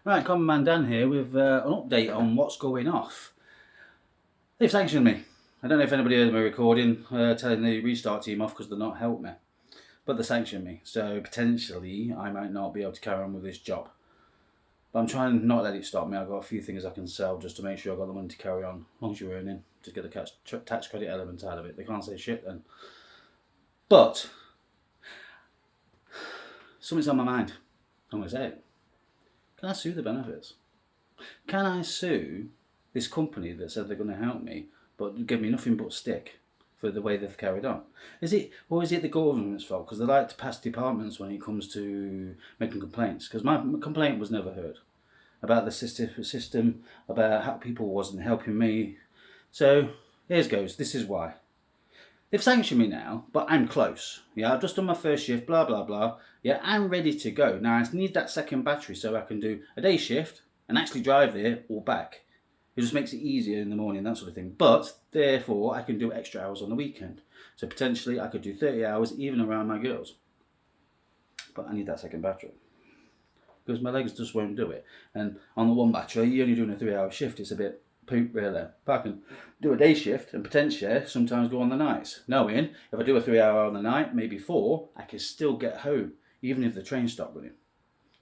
Right, Common Man Dan here with an update on what's going off. They've sanctioned me. I don't know if anybody heard my recording telling the restart team off because they're not helping me. But they sanctioned me, so potentially I might not be able to carry on with this job. But I'm trying not to let it stop me. I've got a few things I can sell just to make sure I've got the money to carry on. As long as you're earning, just get the tax credit element out of it. They can't say shit then. But something's on my mind. I'm going to say it. Can I sue the benefits? Can I sue this company that said they're going to help me but give me nothing but stick for the way they've carried on? Is it the government's fault because they like to pass departments when it comes to making complaints? Because my complaint was never heard about the system, about how people wasn't helping me. So here's goes. This is why. They've sanctioned me now, but I'm close. Yeah, I've just done my first shift, blah, blah, blah. Yeah, I'm ready to go. Now, I need that second battery so I can do a day shift and actually drive there or back. It just makes it easier in the morning, that sort of thing. But, therefore, I can do extra hours on the weekend. So, potentially, I could do 30 hours even around my girls. But I need that second battery. Because my legs just won't do it. And on the one battery, you're only doing a 3-hour shift. It's a bit poop, really. If I can do a day shift and potentially sometimes go on the nights, knowing if I do a 3-hour on the night, maybe 4, I can still get home, even if the train stopped running.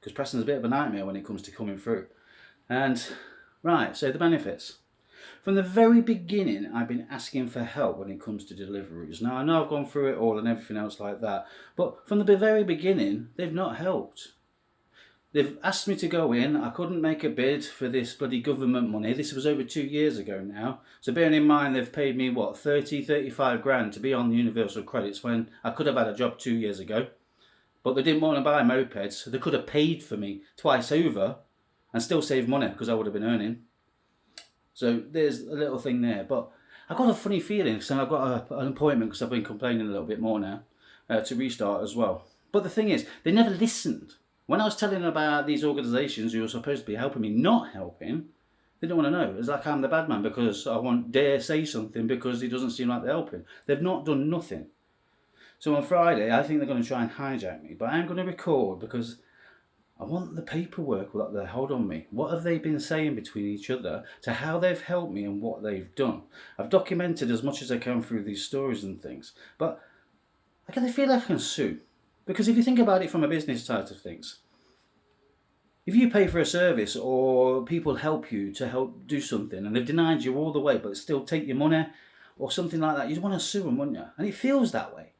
Because Preston's a bit of a nightmare when it comes to coming through. And, right, so the benefits. From the very beginning, I've been asking for help when it comes to deliveries. Now, I know I've gone through it all and everything else like that, but from the very beginning, they've not helped. They've asked me to go in. I couldn't make a bid for this bloody government money. This was over 2 years ago now. So bearing in mind they've paid me, 35 grand to be on the universal credits when I could have had a job 2 years ago. But they didn't want to buy mopeds, so they could have paid for me twice over and still saved money because I would have been earning. So there's a little thing there. But I've got a funny feeling, so I've got an appointment because I've been complaining a little bit more now to restart as well. But the thing is, they never listened. When I was telling them about these organisations who were supposed to be helping me not helping, they don't want to know. It's like I'm the bad man because I won't dare say something because it doesn't seem like they're helping. They've not done nothing. So on Friday, I think they're going to try and hijack me. But I'm going to record because I want the paperwork that they hold on me. What have they been saying between each other to how they've helped me and what they've done? I've documented as much as I can through these stories and things. But I kind of feel like I can sue. Because if you think about it from a business side of things, if you pay for a service or people help you to help do something and they've denied you all the way but still take your money or something like that, you'd want to sue them, wouldn't you? And it feels that way.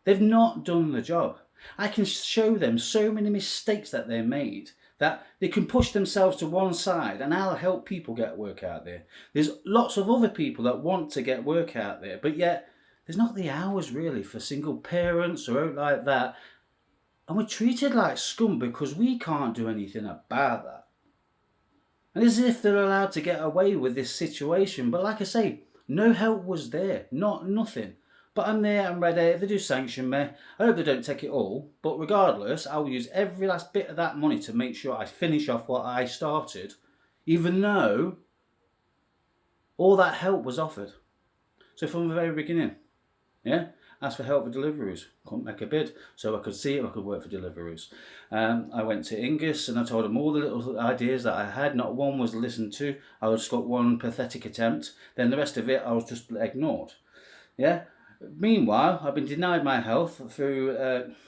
They've not done the job. I can show them so many mistakes that they made that they can push themselves to one side and I'll help people get work out there. There's lots of other people that want to get work out there, but yet there's not the hours really for single parents or out like that. And we're treated like scum because we can't do anything about that. And as if they're allowed to get away with this situation. But like I say, no help was there. Nothing. But I'm there, I'm ready. If they do sanction me, I hope they don't take it all. But regardless, I'll use every last bit of that money to make sure I finish off what I started. Even though all that help was offered. So from the very beginning, yeah, asked for help for deliveries. Couldn't make a bid, so I could see if I could work for deliveries. I went to Ingus and I told them all the little ideas that I had. Not one was listened to. I just got one pathetic attempt. Then the rest of it I was just ignored. Yeah. Meanwhile, I've been denied my health through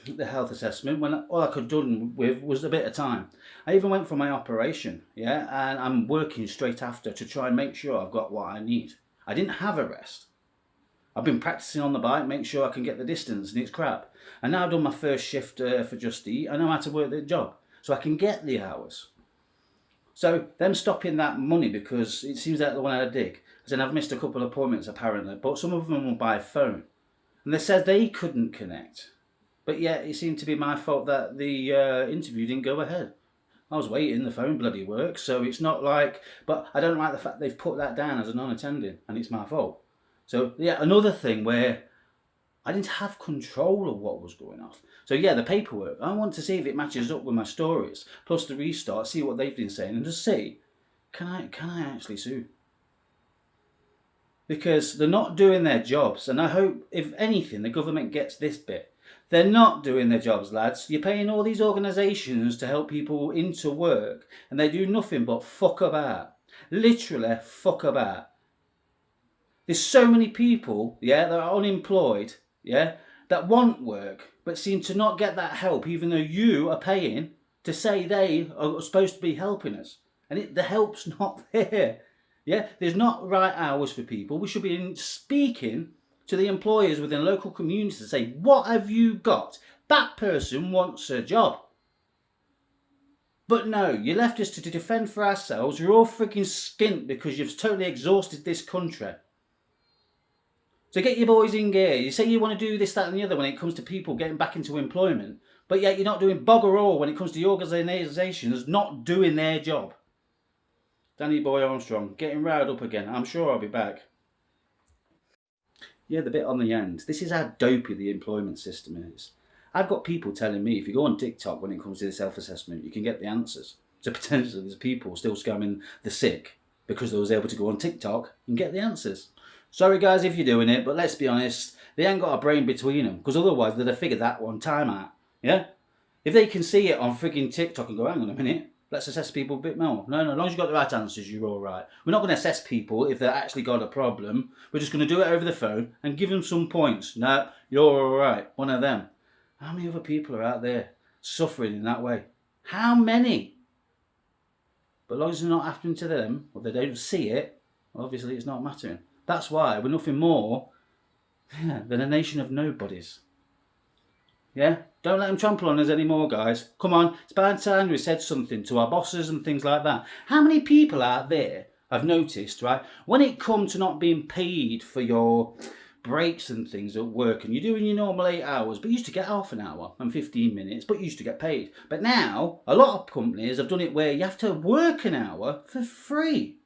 the health assessment when all I could have done with was a bit of time. I even went for my operation, yeah, and I'm working straight after to try and make sure I've got what I need. I didn't have a rest. I've been practicing on the bike, make sure I can get the distance, and it's crap. And now I've done my first shift for Just Eat. I know how to work the job, so I can get the hours. So them stopping that money because it seems like they want to dig. As in I've missed a couple of appointments apparently, but some of them were by phone. And they said they couldn't connect. But yet it seemed to be my fault that the interview didn't go ahead. I was waiting, the phone bloody works, so it's not like... But I don't like the fact they've put that down as a non-attending, and it's my fault. So, yeah, another thing where I didn't have control of what was going off. So, yeah, the paperwork. I want to see if it matches up with my stories. Plus the restart, see what they've been saying, and just see, can I actually sue? Because they're not doing their jobs. And I hope, if anything, the government gets this bit. They're not doing their jobs, lads. You're paying all these organisations to help people into work, and they do nothing but fuck about. Literally fuck about. There's so many people, yeah, that are unemployed, yeah, that want work, but seem to not get that help, even though you are paying to say they are supposed to be helping us. And the help's not there. Yeah, there's not right hours for people. We should be speaking to the employers within local communities to say, what have you got? That person wants a job. But no, you left us to defend for ourselves. You're all freaking skint because you've totally exhausted this country. So get your boys in gear. You say you want to do this, that and the other when it comes to people getting back into employment. But yet you're not doing bugger all when it comes to the organisations not doing their job. Danny Boy Armstrong, getting riled up again. I'm sure I'll be back. Yeah, the bit on the end. This is how dopey the employment system is. I've got people telling me if you go on TikTok when it comes to the self-assessment, you can get the answers. So potentially there's people still scamming the sick because they was able to go on TikTok and get the answers. Sorry guys if you're doing it, but let's be honest, they ain't got a brain between them, because otherwise they'd have figured that one time out. Yeah? If they can see it on frigging TikTok and go, hang on a minute, let's assess people a bit more. No, as long as you've got the right answers, you're all right. We're not going to assess people if they've actually got a problem. We're just going to do it over the phone and give them some points. No, you're all right. One of them. How many other people are out there suffering in that way? How many? But as long as it's not happening to them, or they don't see it, obviously it's not mattering. That's why we're nothing more than a nation of nobodies. Yeah? Don't let them trample on us anymore, guys. Come on, it's about time we said something to our bosses and things like that. How many people out there I've noticed, right, when it comes to not being paid for your breaks and things at work, and you're doing your normal 8 hours, but you used to get half an hour and 15 minutes, but you used to get paid. But now, a lot of companies have done it where you have to work an hour for free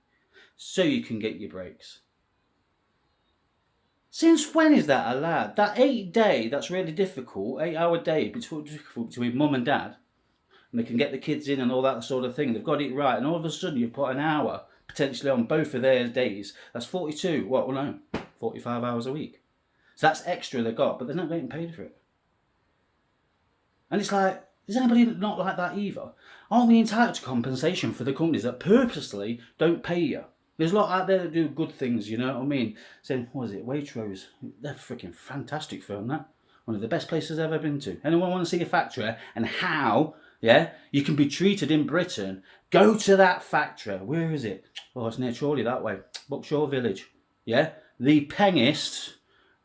so you can get your breaks. Since when is that allowed? That 8-day, that's really difficult, 8-hour day between mum and dad, and they can get the kids in and all that sort of thing. They've got it right, and all of a sudden you've put an hour potentially on both of their days. That's 42, 45 hours a week. So that's extra they got, but they're not getting paid for it. And it's like, is anybody not like that either? Aren't we entitled to compensation for the companies that purposely don't pay you? There's a lot out there that do good things, you know what I mean? Saying, what is it, Waitrose? They're freaking fantastic film, that. One of the best places I've ever been to. Anyone want to see a factory and how, yeah, you can be treated in Britain? Go to that factory. Where is it? Oh, it's near Chorley that way. Buckshaw Village. Yeah? The pengest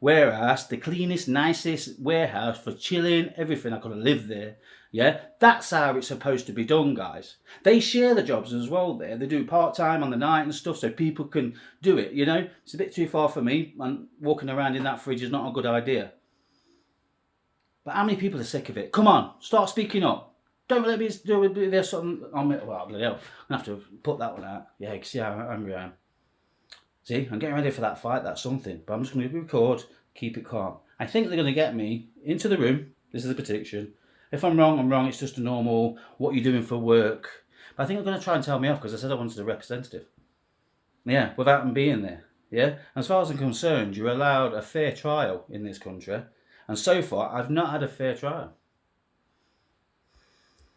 warehouse, the cleanest, nicest warehouse for chilling, everything. I could have lived there. Yeah, that's how it's supposed to be done, guys. They share the jobs as well there. They do part-time on the night and stuff so people can do it, you know. It's a bit too far for me, and walking around in that fridge is not a good idea. But how many people are sick of it? Come on, start speaking up. Don't let me do it. There's something on me. Well, bloody hell. I'm going to have to put that one out. Yeah, you can see how angry I am. See, I'm getting ready for that fight, that's something. But I'm just going to record, keep it calm. I think they're going to get me into the room. This is the prediction. If I'm wrong, I'm wrong. It's just a normal, what you're doing for work. But I think they're going to try and tell me off because I said I wanted a representative. Yeah, without them being there. Yeah? As far as I'm concerned, you're allowed a fair trial in this country. And so far, I've not had a fair trial.